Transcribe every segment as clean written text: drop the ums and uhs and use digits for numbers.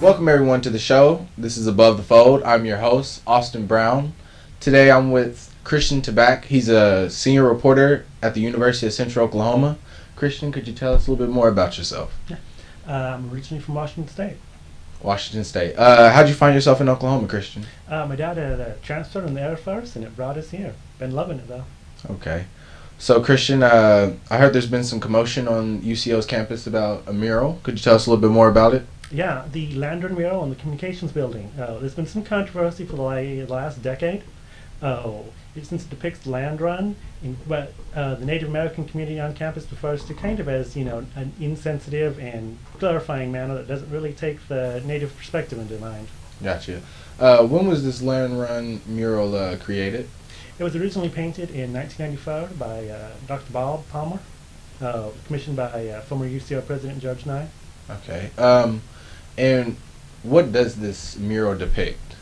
Welcome everyone to the show. This is Above the Fold. I'm your host, Austin Brown. Today I'm with Christian Tabak. He's a senior reporter at the University of Central Oklahoma. Christian, could you tell us a little bit more about yourself? I'm originally from Washington State. Washington State. How'd you find yourself in Oklahoma, Christian? My dad had transferred in the Air Force, and it brought us here. Been loving it, though. Okay. So, Christian, I heard there's been some commotion on UCL's campus about a mural. Could you tell us a little bit more about it? Yeah, the land run mural on the communications building. There's been some controversy for the last decade. Since it depicts land run, but the Native American community on campus refers to kind of as, an insensitive and clarifying manner that doesn't really take the Native perspective into mind. Gotcha. When was this land run mural created? It was originally painted in 1994 by Dr. Bob Palmer, commissioned by former UCL President Judge Nye. Okay. And what does this mural depict?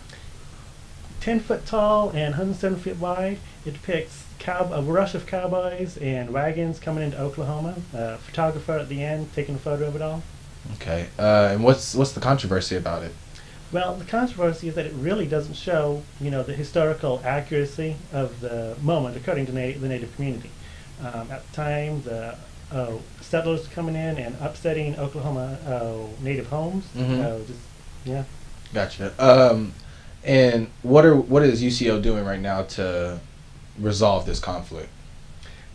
10 foot tall and 107 feet wide. It depicts a rush of cowboys and wagons coming into Oklahoma. Photographer at the end taking a photo of it all. Okay. And what's the controversy about it? Well, the controversy is that it really doesn't show, the historical accuracy of the moment according to the Native community. At the time, the settlers coming in and upsetting Oklahoma Native homes. Gotcha. And what is UCL doing right now to resolve this conflict?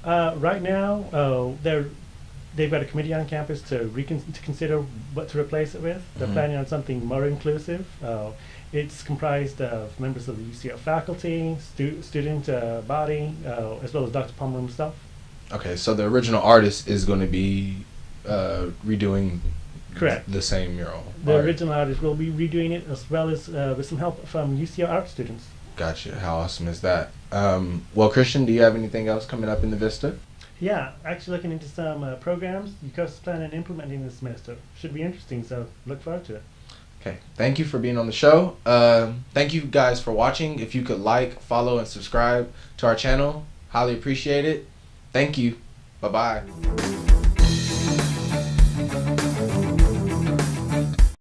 Right now, they've got a committee on campus to consider what to replace it with. They're planning on something more inclusive. It's comprised of members of the UCL faculty, student body, as well as Dr. Palmer himself. Okay, so the original artist is going to be redoing Correct. The same mural. The original artist will be redoing it, as well as with some help from UCL art students. Gotcha. How awesome is that? Well, Christian, do you have anything else coming up in the Vista? Yeah, actually looking into some programs UCOS is planning on implementing this semester. Should be interesting, so look forward to it. Okay, thank you for being on the show. Thank you guys for watching. If you could like, follow, and subscribe to our channel, highly appreciate it. Thank you. Bye-bye.